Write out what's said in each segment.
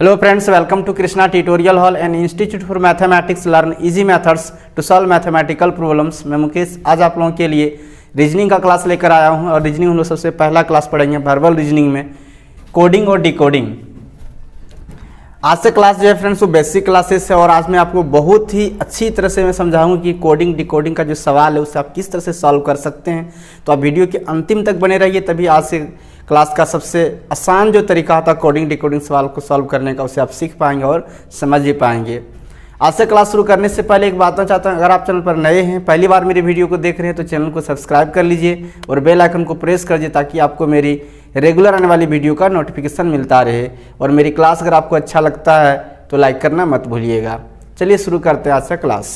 Hello friends, welcome to Krishna Tutorial Hall and Institute for Mathematics. Learn easy methods to solve mathematical problems. मैं मुकेश आज आप लोगों के लिए रीजनिंग का क्लास लेकर आया हूं और रीजनिंग हम लोग सबसे पहला क्लास पढ़ेंगे वर्बल रीजनिंग में कोडिंग और डिकोडिंग। आज से क्लास जो है फ्रेंड्स वो बेसिक क्लासेस है और आज मैं आपको बहुत ही अच्छी तरह से मैं समझाऊंगा कि कोडिंग डिकोडिंग का जो सवाल है उसे आप किस तरह से सॉल्व कर सकते हैं। तो आप वीडियो के अंतिम तक बने रहिए, तभी आज से क्लास का सबसे आसान जो तरीका होता है कोडिंग डिकोडिंग सवाल को सॉल्व करने का उसे आप सीख पाएंगे और समझ भी पाएंगे। आज से क्लास शुरू करने से पहले एक बात बताना चाहता हूँ, अगर आप चैनल पर नए हैं, पहली बार मेरे वीडियो को देख रहे हैं तो चैनल को सब्सक्राइब कर लीजिए और बेल आइकन को प्रेस कर दीजिए ताकि आपको मेरी रेगुलर आने वाली वीडियो का नोटिफिकेशन मिलता रहे। और मेरी क्लास अगर आपको अच्छा लगता है तो लाइक करना मत भूलिएगा। चलिए शुरू करते हैं आज का क्लास।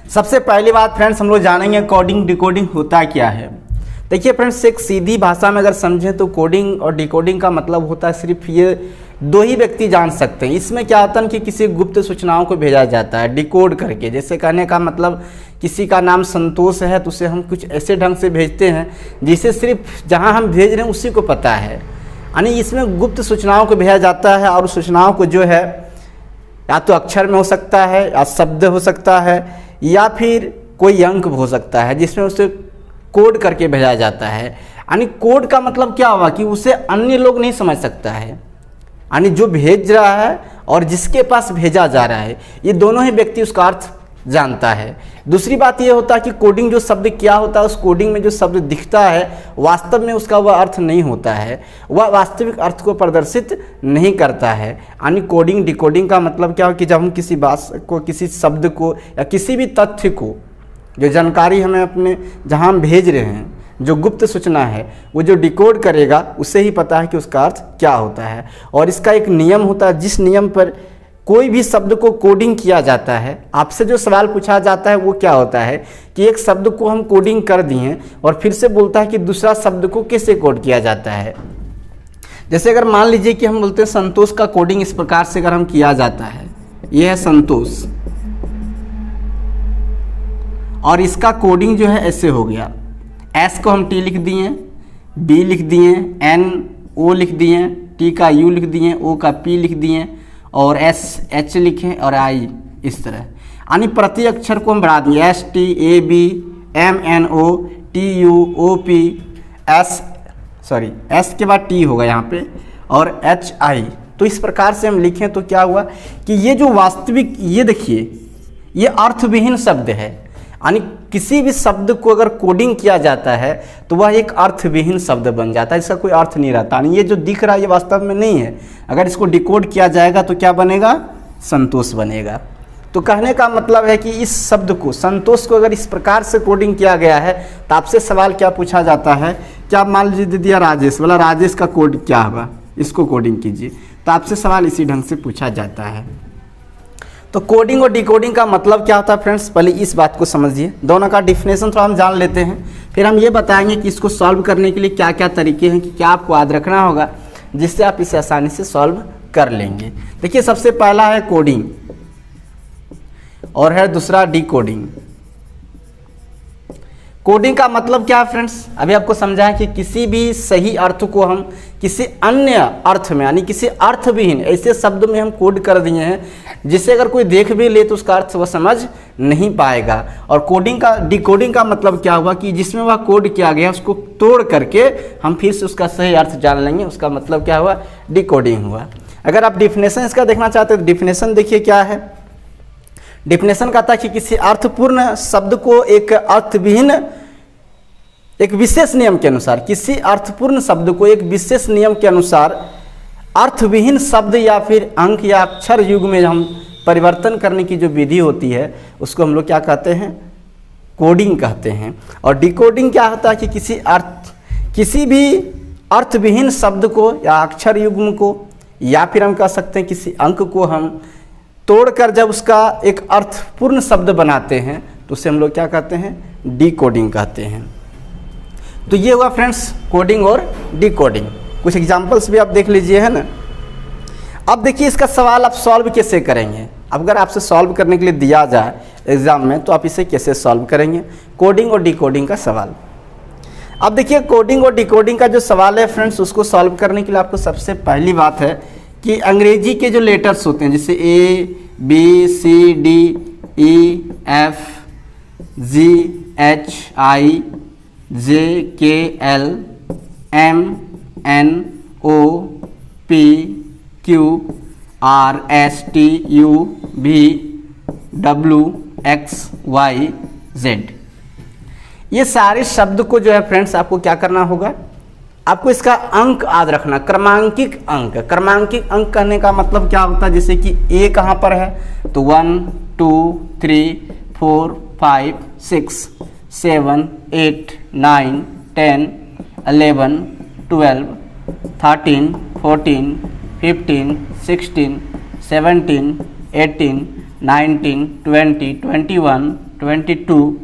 सबसे पहली बात फ्रेंड्स हम लोग जानेंगे कोडिंग डिकोडिंग होता क्या है। देखिए फ्रेंड्स, एक सीधी भाषा में अगर समझें तो कोडिंग और डिकोडिंग का मतलब होता है सिर्फ ये दो ही व्यक्ति जान सकते हैं। इसमें क्या होता है कि किसी गुप्त सूचनाओं को भेजा जाता है डिकोड करके। जैसे कहने का मतलब किसी का नाम संतोष है तो उसे हम कुछ ऐसे ढंग से भेजते हैं जिसे सिर्फ जहां हम भेज रहे हैं उसी को पता है, यानी इसमें गुप्त सूचनाओं को भेजा जाता है। और सूचनाओं को जो है या तो अक्षर में हो सकता है या शब्द हो सकता है या फिर कोई अंक हो सकता है जिसमें उसे कोड करके भेजा जाता है। यानी कोड का मतलब क्या हुआ कि उसे अन्य लोग नहीं समझ सकता है, यानी जो भेज रहा है और जिसके पास भेजा जा रहा है ये दोनों ही व्यक्ति उसका अर्थ जानता है। दूसरी बात ये होता है कि कोडिंग जो शब्द क्या होता है, उस कोडिंग में जो शब्द दिखता है वास्तव में उसका वह अर्थ नहीं होता है, वह वास्तविक अर्थ को प्रदर्शित नहीं करता है। यानी कोडिंग डिकोडिंग का मतलब क्या हो कि जब हम किसी बात को, किसी शब्द को या किसी भी तथ्य को, जो जानकारी हमें अपने जहां हम भेज रहे हैं, जो गुप्त सूचना है, वो जो डिकोड करेगा उसे ही पता है कि उसका अर्थ क्या होता है। और इसका एक नियम होता है, जिस नियम पर कोई भी शब्द को कोडिंग किया जाता है। आपसे जो सवाल पूछा जाता है वो क्या होता है कि एक शब्द को हम कोडिंग कर दिए और फिर से बोलता है कि दूसरा शब्द को कैसे कोड किया जाता है। जैसे अगर मान लीजिए कि हम बोलते हैं संतोष का कोडिंग इस प्रकार से अगर हम किया जाता है, यह है संतोष और इसका कोडिंग जो है ऐसे हो गया, एस को हम टी लिख दिए, बी लिख दिए, एन ओ लिख दिए, टी का यू लिख दिए, ओ का पी लिख दिए और एस एच लिखें और आई इस तरह। यानी प्रति अक्षर को हम बढ़ा दिए, S T A B M N O T U O P S, sorry S के बाद टी होगा यहाँ पे और एच आई। तो इस प्रकार से हम लिखें तो क्या हुआ कि ये जो वास्तविक, ये देखिए ये अर्थविहीन शब्द है। यानी किसी भी शब्द को अगर कोडिंग किया जाता है तो वह एक अर्थविहीन शब्द बन जाता है, इसका कोई अर्थ नहीं रहता। यानी ये जो दिख रहा है ये वास्तव में नहीं है। अगर इसको डिकोड किया जाएगा तो क्या बनेगा, संतोष बनेगा। तो कहने का मतलब है कि इस शब्द को, संतोष को अगर इस प्रकार से कोडिंग किया गया है तो आपसे सवाल क्या पूछा जाता है, क्या मान लीजिए दे दिया राजेश, बोला राजेश का कोड क्या होगा, इसको कोडिंग कीजिए, तो आपसे सवाल इसी ढंग से पूछा जाता है। तो कोडिंग और डिकोडिंग का मतलब क्या होता है फ्रेंड्स, पहले इस बात को समझिए। दोनों का डिफिनेशन थोड़ा हम जान लेते हैं, फिर हम ये बताएंगे कि इसको सॉल्व करने के लिए क्या क्या तरीके हैं, कि क्या आपको याद रखना होगा जिससे आप इसे आसानी से सॉल्व कर लेंगे। देखिए सबसे पहला है कोडिंग और है दूसरा डिकोडिंग। कोडिंग का मतलब क्या है फ्रेंड्स, अभी आपको समझाएं कि किसी भी सही अर्थ को हम किसी अन्य अर्थ में, यानी किसी अर्थविहीन ऐसे शब्द में हम कोड कर दिए हैं जिसे अगर कोई देख भी ले तो उसका अर्थ वह समझ नहीं पाएगा। और कोडिंग का, डिकोडिंग का मतलब क्या हुआ कि जिसमें वह कोड किया गया उसको तोड़ करके हम फिर से उसका सही अर्थ जान लेंगे, उसका मतलब क्या हुआ, डिकोडिंग हुआ। अगर आप डिफिनेशन इसका देखना चाहते हैं तो डिफिनेशन देखिए क्या है। डिफिनेशन कहता है कि किसी अर्थपूर्ण शब्द को एक अर्थविहीन, एक विशेष नियम के अनुसार, किसी अर्थपूर्ण शब्द को एक विशेष नियम के अनुसार अर्थविहीन शब्द या फिर अंक या अक्षर युग में हम परिवर्तन करने की जो विधि होती है उसको हम लोग क्या कहते हैं, कोडिंग कहते हैं। और डिकोडिंग क्या होता है कि किसी भी अर्थविहीन शब्द को या अक्षर युग्म को या फिर हम कह सकते हैं किसी अंक को हम तोड़कर जब उसका एक अर्थपूर्ण शब्द बनाते हैं तो उसे हम लोग क्या कहते हैं, डिकोडिंग कहते हैं। तो ये हुआ फ्रेंड्स कोडिंग और डिकोडिंग। कुछ एग्जांपल्स भी आप देख लीजिए, है ना। अब देखिए इसका सवाल आप सॉल्व कैसे करेंगे। अगर आपसे सॉल्व करने के लिए दिया जाए एग्जाम में तो आप इसे कैसे सॉल्व करेंगे, कोडिंग और डिकोडिंग का सवाल। अब देखिए कोडिंग और डिकोडिंग का जो सवाल है फ्रेंड्स, उसको सॉल्व करने के लिए आपको सबसे पहली बात है कि अंग्रेजी के जो लेटर्स होते हैं जैसे ABCDEFGHIJKLMNOPQRSTUVWXYZ, ये सारे शब्द को जो है फ्रेंड्स आपको क्या करना होगा, आपको इसका अंक याद रखना, क्रमांकिक अंक। क्रमांकिक अंक कहने का मतलब क्या होता है, जैसे कि ए कहाँ पर है तो 1 2 3 4 5 6 7 8 9 10 11 12 13 14 15 16 17 18 19 20 21 22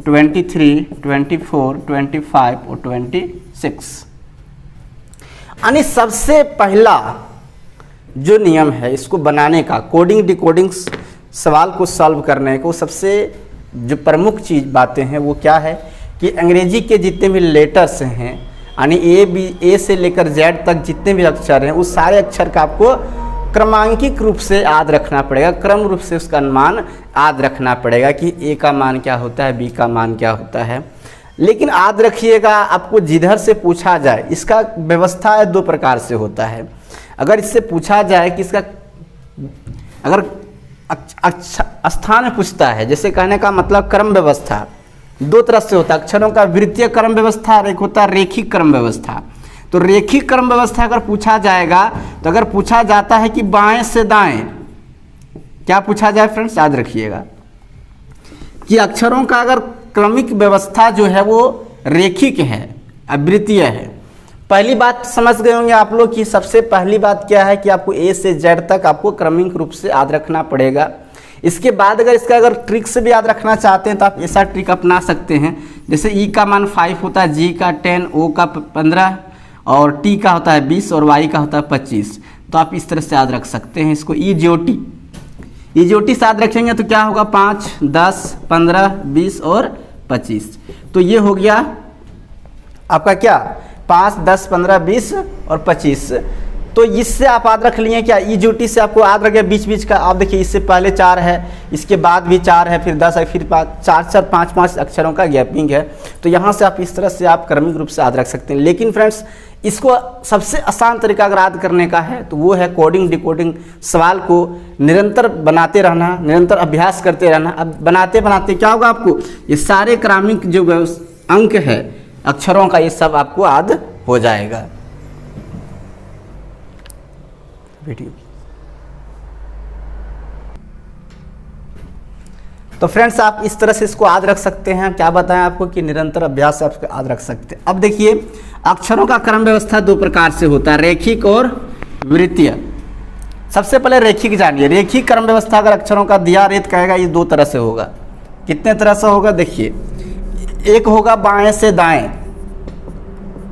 23 24 25 और 26। यानी सबसे पहला जो नियम है इसको बनाने का, कोडिंग डिकोडिंग सवाल को सॉल्व करने को, सबसे जो प्रमुख चीज़ बातें हैं वो क्या है कि अंग्रेजी के जितने भी लेटर्स हैं, यानी ए से लेकर जेड तक जितने भी अक्षर हैं उस सारे अक्षर का आपको क्रमांकिक रूप से याद रखना पड़ेगा, क्रम रूप से उसका मान याद रखना पड़ेगा कि ए का मान क्या होता है, बी का मान क्या होता है। लेकिन याद रखिएगा, आपको जिधर से पूछा जाए, इसका व्यवस्था है 2 प्रकार से होता है। अगर इससे पूछा जाए कि इसका अगर स्थान में पूछता है, जैसे कहने का मतलब क्रम व्यवस्था 2 तरह से होता है, अक्षरों का वृत्तीय क्रम व्यवस्था और एक होता है रेखिक क्रम व्यवस्था। तो रेखिक क्रम व्यवस्था अगर पूछा जाएगा तो अगर पूछा जाता है कि बाएं से दाएं, क्या पूछा जाए फ्रेंड्स, याद रखिएगा कि अक्षरों का अगर क्रमिक व्यवस्था जो है वो रेखिक है, अवृत्तीय है। पहली बात समझ गए होंगे आप लोग कि सबसे पहली बात क्या है कि आपको ए से जेड तक आपको क्रमिक रूप से याद रखना पड़ेगा। इसके बाद अगर इसका अगर ट्रिक से भी याद रखना चाहते हैं तो आप ऐसा ट्रिक अपना सकते हैं, जैसे ई का मान 5 होता है, जी का 10, ओ का 15 और टी का होता है 20 और वाई का होता है 25। तो आप इस तरह से याद रख सकते हैं इसको, ईजीओटी से याद रखेंगे तो क्या होगा 5 10 15 20 और 25। तो ये हो गया आपका क्या 5 10 15 20 और 25। तो इससे आप याद रख लिए क्या, ईजीओटी से आपको याद रख गया बीच बीच का। आप देखिए इससे पहले 4 है, इसके बाद भी 4 है, फिर 10 है, फिर 4-5 अक्षरों का गैपिंग है। तो यहाँ से आप इस तरह से आप क्रमिक रूप से याद रख सकते हैं। लेकिन फ्रेंड्स इसको सबसे आसान तरीका अगर याद करने का है तो वो है कोडिंग डिकोडिंग सवाल को निरंतर बनाते रहना, निरंतर अभ्यास करते रहना। अब बनाते बनाते क्या होगा, आपको ये सारे क्रमिक जो अंक है अक्षरों का ये सब आपको याद हो जाएगा। वीडियो तो फ्रेंड्स आप इस तरह से इसको याद रख सकते हैं। क्या बताएं आपको कि निरंतर अभ्यास से आप याद रख सकते हैं। अब देखिए अक्षरों का क्रम व्यवस्था 2 प्रकार से होता है, रेखिक और वृत्तीय। सबसे पहले रेखिक जानिए। रेखिक क्रम व्यवस्था अगर अक्षरों का दिया रेत कहेगा ये 2 तरह से होगा। कितने तरह से होगा देखिए, एक होगा बाएं से दाएं,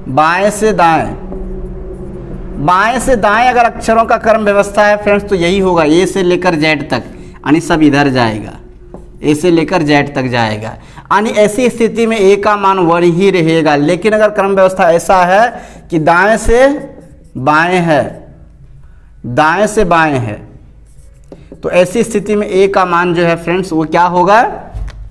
बाएं से दाएं, बाएं से दाएं अगर अक्षरों का क्रम व्यवस्था है फ्रेंड्स तो यही होगा, ए से लेकर जेड तक, यानी सब इधर जाएगा, ए से लेकर जेड तक जाएगा। यानी ऐसी स्थिति में ए का मान 1 ही रहेगा। लेकिन अगर क्रम व्यवस्था ऐसा है कि दाएं से बाएं है, दाएं से बाएं है, तो ऐसी स्थिति में ए का मान जो है फ्रेंड्स वो क्या होगा,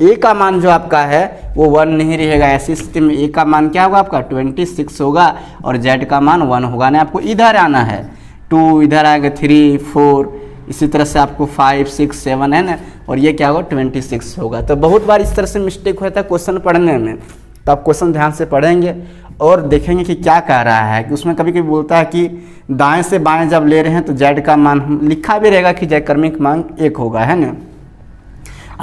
ए का मान जो आपका है वो 1 नहीं रहेगा। ऐसी स्थिति में ए का मान क्या होगा आपका 26 होगा और जेड का मान 1 होगा। ना आपको इधर आना है 2, इधर आएगा 3 4, इसी तरह से आपको 5 6 7 है ना, और ये क्या होगा 26 होगा। तो बहुत बार इस तरह से मिस्टेक होता है क्वेश्चन पढ़ने में। तो आप क्वेश्चन ध्यान से पढ़ेंगे और देखेंगे कि क्या कह रहा है, कि उसमें कभी कभी बोलता है कि दाएं से बाएं जब ले रहे हैं तो जेड का मान लिखा भी रहेगा कि जेड क्रमिक मान 1 होगा, है ना।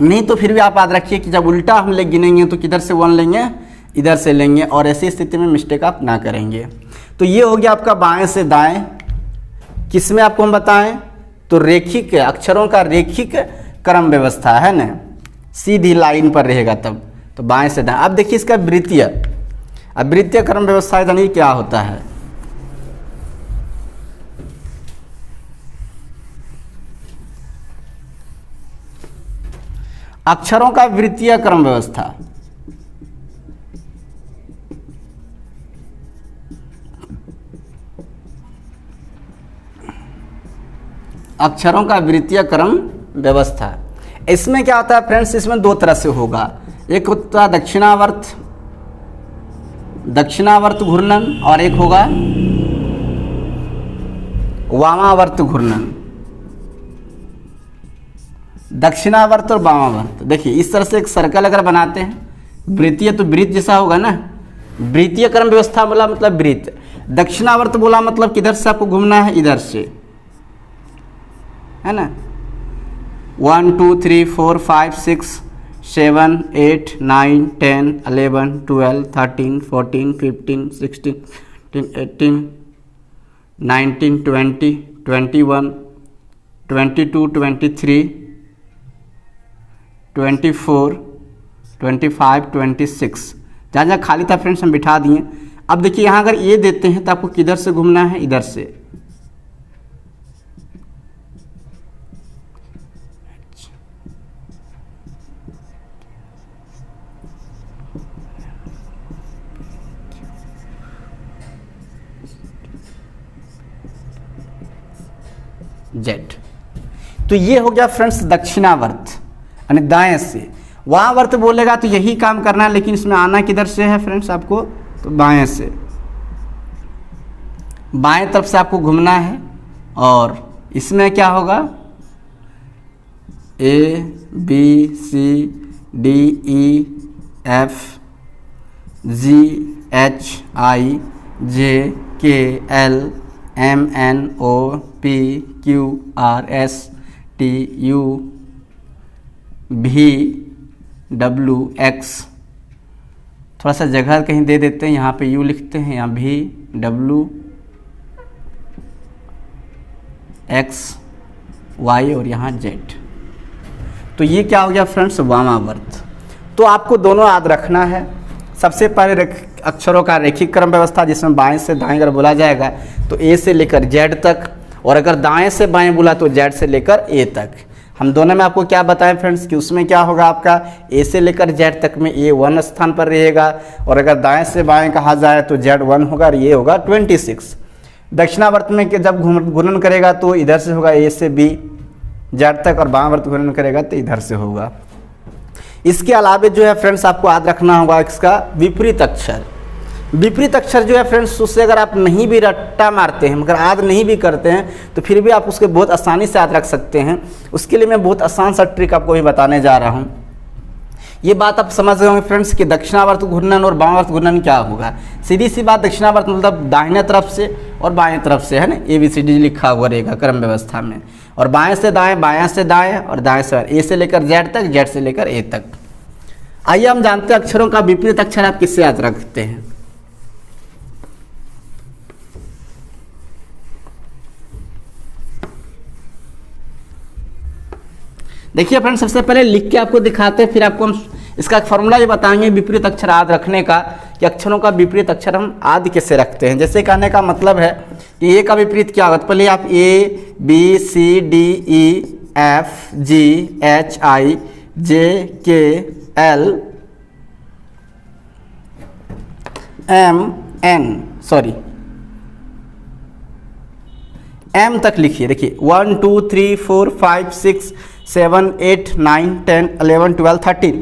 नहीं तो फिर भी आप याद रखिए कि जब उल्टा हम ले गिनेंगे तो किधर से 1 लेंगे, इधर से लेंगे, और ऐसी स्थिति में मिस्टेक आप ना करेंगे। तो ये हो गया आपका बाएं से दाएं। किस में आपको हम बताएं तो रेखिक अक्षरों का रेखिक क्रम व्यवस्था है ना, सीधी लाइन पर रहेगा तब। तो बाएं से दाएं। अब देखिए इसका वृत्तीय, अब वृत्तीय क्रम व्यवस्था जानिए क्या होता है। अक्षरों का वृत्तीय क्रम व्यवस्था, अक्षरों का वृत्तीय क्रम व्यवस्था। इसमें क्या होता है फ्रेंड्स, इसमें दो तरह से होगा, एक होता है दक्षिणावर्त घूर्णन और एक होगा वामावर्त घूर्णन। दक्षिणावर्त और वामावर्त, देखिए इस तरह से एक सर्कल अगर बनाते हैं, वृत्तीय तो वृत्त जैसा होगा ना, वृत्तीय क्रम व्यवस्था बोला मतलब वृत्त, दक्षिणावर्त बोला मतलब किधर से आपको घूमना है, इधर से, है ना। 1 2 3 4 5 6 7 8 9 10 11 12 13 14 15 16 18 19 20 21 22 23 24 25 26, जहाँ जहाँ खाली था फ्रेंड्स हम बिठा दिए। अब देखिए यहाँ अगर ये देते हैं तो आपको किधर से घूमना है, इधर से। जेड, तो ये हो गया फ्रेंड्स दक्षिणावर्त यानी दाएं से। वामावर्त बोलेगा तो यही काम करना है, लेकिन इसमें आना किधर से है फ्रेंड्स आपको, तो बाएं से, बाएं तरफ से आपको घूमना है। और इसमें क्या होगा, A B C D E F G H I J K L M N O P Q R S T U V W X, थोड़ा सा जगह कहीं दे देते हैं, यहाँ पे U लिखते हैं, यहाँ V W X Y और यहाँ Z। तो ये क्या हो गया फ्रेंड्स, वामावर्त। तो आपको दोनों याद रखना है। सबसे पहले अक्षरों का रेखिक क्रम व्यवस्था, जिसमें बाएं से दाएं अगर बोला जाएगा तो A से लेकर Z तक, और अगर दाएं से बाएं बोला तो Z से लेकर A तक। हम दोनों में आपको क्या बताएं फ्रेंड्स कि उसमें क्या होगा, आपका A से लेकर Z तक में A 1 स्थान पर रहेगा, और अगर दाएं से बाएं कहा जाए तो Z 1 होगा और ये होगा 26। दक्षिणावर्त में कि जब घूर्णन करेगा तो इधर से होगा A से B Z तक, और वामावर्त घूर्णन करेगा तो इधर से होगा। इसके अलावा जो है फ्रेंड्स आपको याद रखना होगा इसका विपरीत अक्षर। विपरीत अक्षर जो है फ्रेंड्स, उससे अगर आप नहीं भी रट्टा मारते हैं, मगर याद नहीं भी करते हैं, तो फिर भी आप उसके बहुत आसानी से याद रख सकते हैं। उसके लिए मैं बहुत आसान सा ट्रिक आपको भी बताने जा रहा हूँ। ये बात आप समझ गए होंगे फ्रेंड्स कि दक्षिणावर्त घूर्णन और वामावर्त घूर्णन क्या होगा। सीधी सी बात, दक्षिणावर्त मतलब दाहिने तरफ से और बाएं तरफ से, है ना, ABCD लिखा हुआ रहेगा क्रम व्यवस्था में, और बाएं से दाएं, बायां से दाएं और दाएं से बाएं, A से लेकर Z तक, Z से लेकर A तक। आइए हम जानते हैं अक्षरों का विपरीत अक्षर आप किससे याद रखते हैं। देखिए फ्रेंड्स, सबसे पहले लिख के आपको दिखाते हैं, फिर आपको हम इसका फॉर्मूला ये बताएंगे विपरीत अक्षर याद रखने का, कि अक्षरों का विपरीत अक्षर हम याद कैसे रखते हैं। जैसे कहने का मतलब है कि A का विपरीत क्या होगा, तो पहले आप A B C D E F G H I J K L M तक लिखिए। देखिए 1 2 3 4 5 6 7 8 9 10 11 12 13,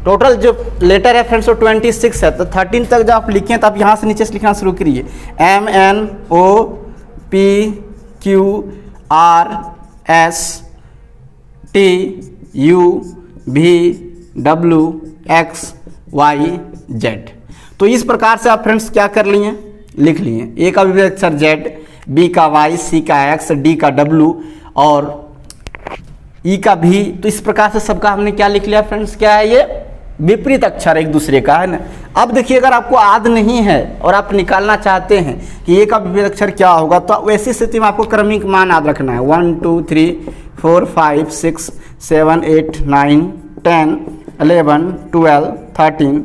टोटल जो लेटर है फ्रेंड्स वो 26 है। तो 13 तक जब आप लिखें तो आप यहाँ से नीचे से लिखना शुरू करिए, M N O P Q R S T U V W X Y Z। तो इस प्रकार से आप फ्रेंड्स क्या कर लिए, लिख लिए। A का विपरीत अक्षर Z, B का Y, C का X, D का W और E का V। तो इस प्रकार से सबका हमने क्या लिख लिया फ्रेंड्स, क्या है ये विपरीत अक्षर एक दूसरे का, है ना। अब देखिए अगर आपको याद नहीं है और आप निकालना चाहते हैं कि A का विपरीत अक्षर क्या होगा, तो वैसी स्थिति में आपको क्रमिक मान याद रखना है। 1 2 3 4 5 6 7 8 9 10 11 12 13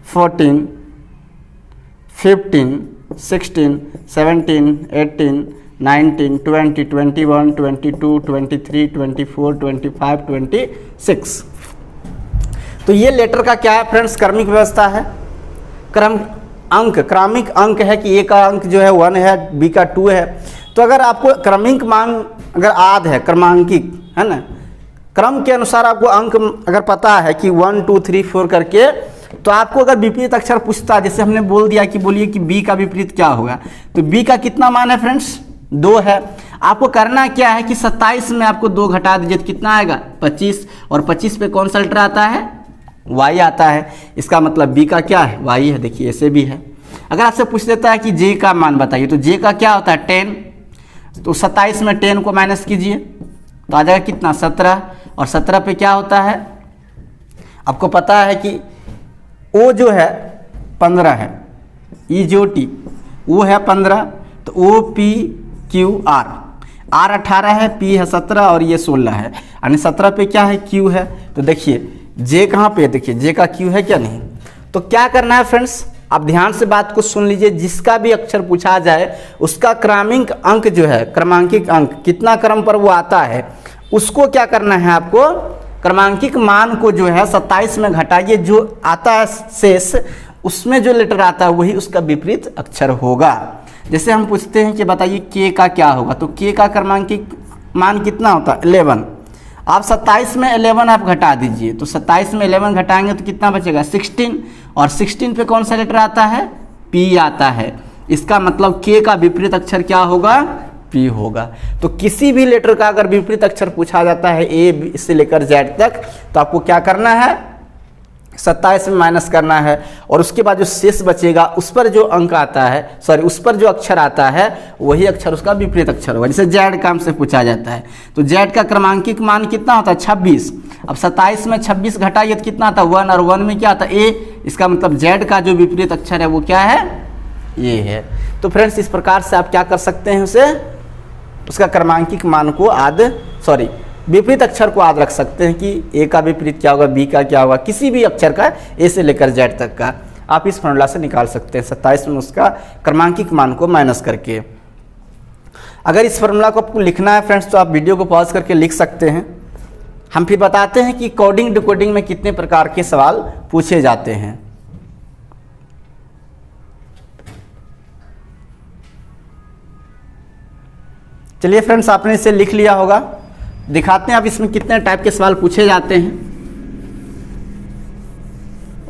14 15 16 17 18 19 20 21 22 23 24 25 26। तो ये लेटर का क्या है फ्रेंड्स, क्रमिक व्यवस्था है। क्रमिक अंक है कि A का अंक जो है 1 है, B का 2 है। तो अगर आपको क्रमिक मान अगर आद है, क्रमांकिक है ना, क्रम के अनुसार आपको अंक अगर पता है कि 1 2 3 4 करके, तो आपको अगर विपरीत अक्षर पूछता है, जैसे हमने बोल दिया कि बोलिए कि b का विपरीत क्या होगा, तो b का कितना मान है फ्रेंड्स, 2 है। आपको करना क्या है कि 27 में आपको 2 घटा दीजिए तो कितना आएगा 25, और 25 पे कौन सा लेटर आता है, y आता है। इसका मतलब b का क्या है, y है। देखिए ऐसे भी है। अगर आपसे पूछ लेता है कि j का मान बताइए, तो j का क्या होता है 10, तो 27 में 10 को माइनस कीजिए तो आ जाएगा कितना 17, और 17 पे क्या होता है, आपको पता है कि o जो है 15 है, e जो t वो है 15, तो o p q r, r 18 है, p है 17 और ये 16 है, यानी 17 पे क्या है q है। तो देखिए j कहाँ पे है, देखिए j का q है क्या नहीं। तो क्या करना है फ्रेंड्स, आप ध्यान से बात को सुन लीजिए, जिसका भी अक्षर पूछा जाए उसका क्रमिक अंक जो है, क्रमांकिक अंक कितना क्रम पर वो आता है, उसको क्या करना है आपको, क्रमांकिक मान को जो है 27 में घटाइए, जो आता है शेष उसमें जो लेटर आता है वही उसका विपरीत अक्षर होगा। जैसे हम पूछते हैं कि बताइए k का क्या होगा, तो k का क्रमांकिक मान कितना होता है 11, आप 27 में 11 आप घटा दीजिए, तो 27 में 11 घटाएंगे तो कितना बचेगा 16, और 16 पे कौन सा लेटर आता है, p आता है। इसका मतलब k का विपरीत अक्षर क्या होगा, p होगा। तो किसी भी लेटर का अगर विपरीत अक्षर पूछा जाता है a से लेकर z तक, तो आपको क्या करना है 27 में माइनस करना है, और उसके बाद जो शेष बचेगा उस पर जो अंक आता है, सॉरी उस पर जो अक्षर आता है वही अक्षर उसका विपरीत अक्षर होगा। जैसे z का हमसे पूछा जाता है, तो z का क्रमांकिक मान कितना होता है 26, अब 27 में 26 घटाइए तो कितना आता है 1, और 1 में क्या आता है a, इसका मतलब z का जो विपरीत अक्षर है वो क्या है, ये है। तो फ्रेंड्स इस प्रकार से आप क्या कर सकते हैं, उसे उसका क्रमांकिक मान को विपरीत अक्षर को याद रख सकते हैं कि a का विपरीत क्या होगा, b का क्या होगा, किसी भी अक्षर का a से लेकर z तक का आप इस फॉर्मूला से निकाल सकते हैं 27 में उसका क्रमांकिक मान को माइनस करके। अगर इस फॉर्मूला को आपको लिखना है फ्रेंड्स, तो आप वीडियो को पॉज करके लिख सकते हैं। हम फिर बताते हैं कि कोडिंग डिकोडिंग में कितने प्रकार के सवाल पूछे जाते हैं। चलिए फ्रेंड्स, आपने इसे लिख लिया होगा, दिखाते हैं आप इसमें कितने टाइप के सवाल पूछे जाते हैं,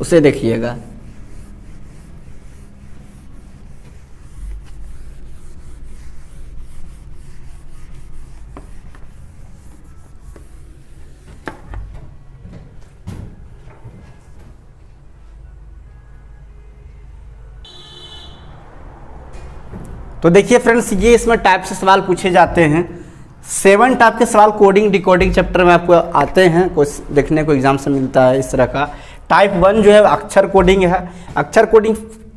उसे देखिएगा। तो देखिए फ्रेंड्स, ये इसमें टाइप से सवाल पूछे जाते हैं। 7 टाइप के सवाल कोडिंग डिकोडिंग चैप्टर में आपको आते हैं, कुछ देखने को एग्जाम से मिलता है इस तरह का। टाइप 1 जो है अक्षर कोडिंग है। अक्षर कोडिंग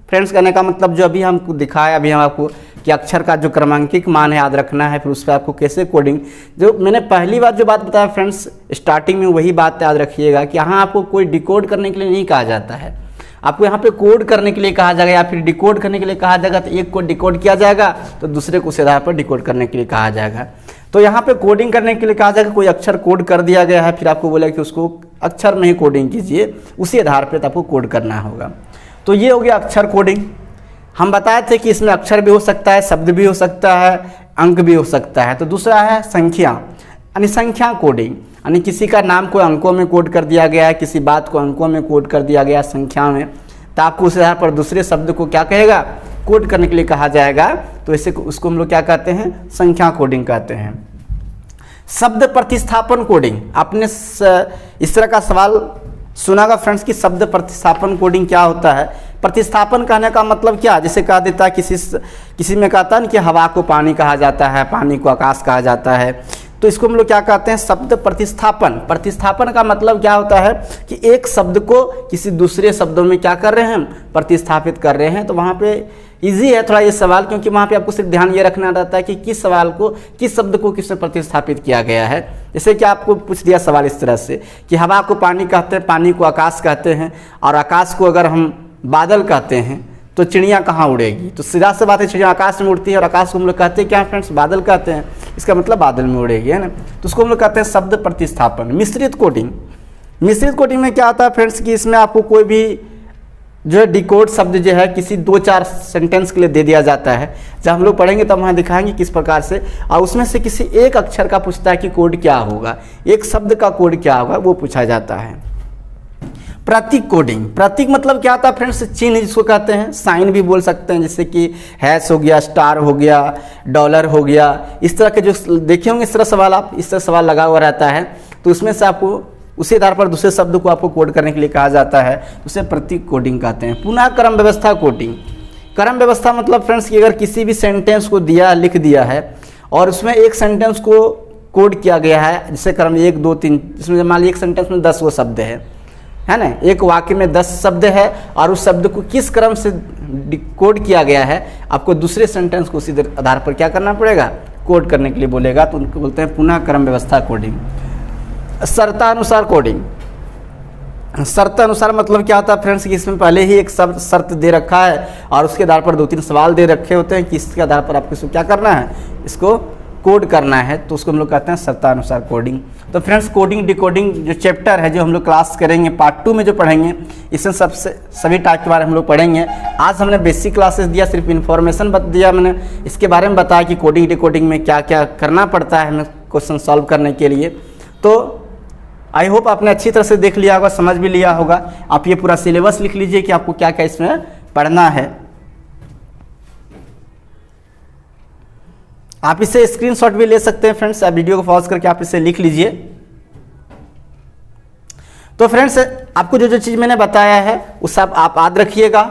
फ्रेंड्स कहने का मतलब जो अभी हमको दिखाया अभी हम आपको कि अक्षर का जो क्रमांकिक मान है याद रखना है, फिर उस पर आपको कैसे कोडिंग, जो मैंने पहली बार जो बात बताया फ्रेंड्स स्टार्टिंग में वही बात याद रखिएगा कि यहाँ आपको कोई डिकोड करने के लिए नहीं कहा जाता है, आपको यहाँ पे कोड करने के लिए कहा जाएगा या फिर डिकोड करने के लिए कहा जाएगा। तो एक को डिकोड किया जाएगा तो दूसरे को उस आधार पर डिकोड करने के लिए कहा जाएगा। तो यहाँ पे कोडिंग करने के लिए कहा जाएगा, कोई अक्षर कोड कर दिया गया है, फिर आपको बोला कि उसको अक्षर में ही कोडिंग कीजिए, उसी आधार पर आपको कोड करना होगा। तो ये हो गया अक्षर कोडिंग। हम बताए थे कि इसमें अक्षर भी हो सकता है, शब्द भी हो सकता है, अंक भी हो सकता है। तो दूसरा है संख्या, यानी संख्या कोडिंग, यानी किसी का नाम को अंकों में कोड कर दिया गया है, किसी बात को अंकों में कोड कर दिया गया है संख्या में, तो आपको उस आधार पर दूसरे शब्द को क्या कहेगा, कोड करने के लिए कहा जाएगा। तो इसे उसको हम लोग क्या कहते हैं, संख्या कोडिंग कहते हैं। शब्द प्रतिस्थापन कोडिंग, आपने इस तरह का सवाल सुना होगा फ्रेंड्स कि शब्द प्रतिस्थापन कोडिंग क्या होता है। प्रतिस्थापन कहने का मतलब क्या, जैसे कहा देता है किसी में कहता है ना कि हवा को पानी कहा जाता है, पानी को आकाश कहा जाता है, तो इसको हम लोग क्या कहते हैं, शब्द प्रतिस्थापन। प्रतिस्थापन का मतलब क्या होता है कि एक शब्द को किसी दूसरे शब्दों में क्या कर रहे हैं, प्रतिस्थापित कर रहे हैं। तो वहाँ पे इजी है थोड़ा ये सवाल, क्योंकि वहाँ पे आपको सिर्फ ध्यान ये रखना रहता है कि किस सवाल को, किस शब्द को किससे प्रतिस्थापित किया गया है। जैसे कि आपको पूछ दिया सवाल इस तरह से कि हवा को पानी कहते हैं, पानी को आकाश कहते हैं, और आकाश को अगर हम बादल कहते हैं तो चिड़िया कहाँ उड़ेगी। तो सीधा सी बात है, चिड़िया आकाश में उड़ती है और आकाश को हम लोग कहते हैं क्या फ्रेंड्स, बादल कहते हैं, इसका मतलब बादल में उड़ेगी, है ना। तो उसको हम लोग कहते हैं शब्द प्रतिस्थापन। मिश्रित कोडिंग, मिश्रित कोडिंग में क्या होता है फ्रेंड्स कि इसमें आपको कोई भी जो है डिकोड शब्द जो है किसी 2-4 सेंटेंस के लिए दे दिया जाता है। जब हम लोग पढ़ेंगे तब वहाँ दिखाएंगे किस प्रकार से, और उसमें से किसी एक अक्षर का पूछता है कि कोड क्या होगा, एक शब्द का कोड क्या होगा, वो पूछा जाता है। प्रतीक कोडिंग, प्रतीक मतलब क्या होता है फ्रेंड्स, चिन्ह जिसको कहते हैं, साइन भी बोल सकते हैं, जैसे कि हैश हो गया, स्टार हो गया, डॉलर हो गया, इस तरह के जो देखे होंगे इस तरह सवाल, आप इस तरह सवाल लगा हुआ रहता है, तो उसमें से आपको उसी आधार पर दूसरे शब्द को आपको कोड करने के लिए कहा जाता है, उसे प्रतीक कोडिंग कहते हैं। पुनः क्रम व्यवस्था कोडिंग, क्रम व्यवस्था मतलब फ्रेंड्स कि अगर किसी भी सेंटेंस को लिख दिया है और उसमें एक सेंटेंस को कोड किया गया है, जैसे क्रम 1 2 3, जिसमें मान लीजिए एक सेंटेंस में 10 वो शब्द है ना, एक वाक्य में 10 शब्द है और उस शब्द को किस क्रम से कोड किया गया है, आपको दूसरे सेंटेंस को उसी आधार पर क्या करना पड़ेगा, कोड करने के लिए बोलेगा, तो उनको बोलते हैं पुनः क्रम व्यवस्था कोडिंग। शर्तानुसार कोडिंग, शर्तानुसार मतलब क्या होता है फ्रेंड्स कि इसमें पहले ही एक शर्त दे रखा है और उसके आधार पर 2-3 सवाल दे रखे होते हैं कि इसके आधार पर आपको इसको क्या करना है, इसको कोड करना है, तो उसको हम लोग कहते हैं शर्तानुसार कोडिंग। तो फ्रेंड्स कोडिंग डिकोडिंग जो चैप्टर है, जो हम लोग क्लास करेंगे पार्ट 2 में जो पढ़ेंगे, इसमें सभी टाइप के बारे में हम लोग पढ़ेंगे। आज हमने बेसिक क्लासेस दिया, सिर्फ इन्फॉर्मेशन दिया, मैंने इसके बारे में बताया कि कोडिंग डिकोडिंग में क्या क्या करना पड़ता है हमें क्वेश्चन सॉल्व करने के लिए। तो आई होप आपने अच्छी तरह से देख लिया होगा, समझ भी लिया होगा। आप ये पूरा सिलेबस लिख लीजिए कि आपको क्या क्या इसमें पढ़ना है। आप इसे स्क्रीनशॉट भी ले सकते हैं फ्रेंड्स, आप वीडियो को पॉज करके आप इसे लिख लीजिए। तो फ्रेंड्स आपको जो जो चीज़ मैंने बताया है वो सब आप याद रखिएगा।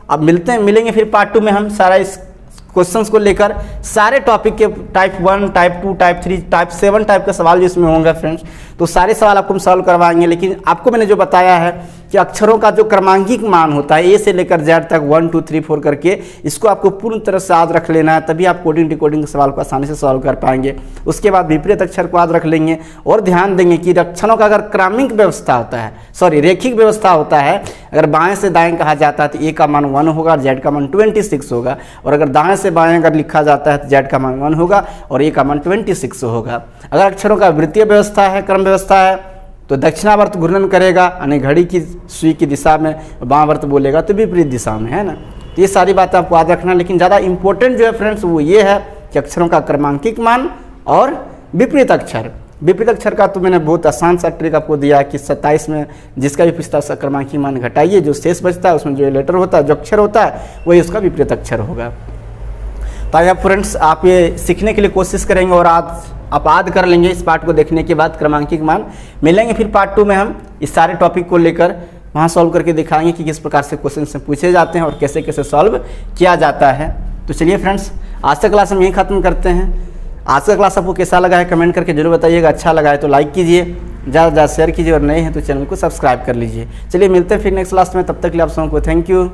अब मिलेंगे फिर पार्ट 2 में हम सारा इस क्वेश्चंस को लेकर सारे टॉपिक के type 1, type 2, type 3, type 7 type के सवाल जो इसमें होंगे फ्रेंड्स, तो सारे सवाल आपको हम सॉल्व करवाएंगे। लेकिन आपको मैंने जो बताया है कि अक्षरों का जो क्रमांकिक मान होता है, ए से लेकर जेड तक 1 2 3 4 करके, इसको आपको पूर्ण तरह से याद रख लेना है, तभी आप कोडिंग डिकोडिंग के सवाल को आसानी से सॉल्व कर पाएंगे। उसके बाद विपरीत अक्षर को याद रख लेंगे और ध्यान देंगे कि अक्षरों का अगर क्रमिक व्यवस्था होता है, रेखिक व्यवस्था होता है, अगर बाएं से दाएं कहा जाता है तो ए का मान 1 होगा, जेड का मान 26 होगा, और अगर दाएं से बाएं अगर लिखा जाता है तो जेड का मान 1 होगा और ए का मान 26 होगा। अगर अक्षरों का वृत्तीय व्यवस्था है, क्रम व्यवस्था है, तो दक्षिणावर्त घूर्णन करेगा, यानी घड़ी की सुई की दिशा में, बामावर्त बोलेगा तो विपरीत दिशा में, है ना। तो ये सारी बातें आपको याद रखना। लेकिन ज़्यादा इंपॉर्टेंट जो है फ्रेंड्स वो ये है कि अक्षरों का क्रमांकिक मान और विपरीत अक्षर। विपरीत अक्षर का तो मैंने बहुत आसान सा ट्रिक आपको दिया कि 27 में जिसका भी पिछला क्रमांकिक मान घटाइए, जो शेष बचता है उसमें जो लेटर होता है, जो अक्षर होता है, वही उसका विपरीत अक्षर होगा। तो आइए फ्रेंड्स आप ये सीखने के लिए कोशिश करेंगे और आज आप याद कर लेंगे इस पार्ट को देखने के बाद क्रमांकिक मान। मिलेंगे फिर पार्ट 2 में हम इस सारे टॉपिक को लेकर, वहाँ सॉल्व करके दिखाएंगे कि किस प्रकार से क्वेश्चन से पूछे जाते हैं और कैसे कैसे सॉल्व किया जाता है। तो चलिए फ्रेंड्स आज का क्लास हम यहीं ख़त्म करते हैं। आज का क्लास आपको कैसा लगा है कमेंट करके जरूर बताइएगा। अच्छा लगा है तो लाइक कीजिए, ज़्यादा से ज़्यादा शेयर कीजिए और नए हैं तो चैनल को सब्सक्राइब कर लीजिए। चलिए मिलते हैं फिर नेक्स्ट क्लास में, तब तक के लिए आप सबको थैंक यू।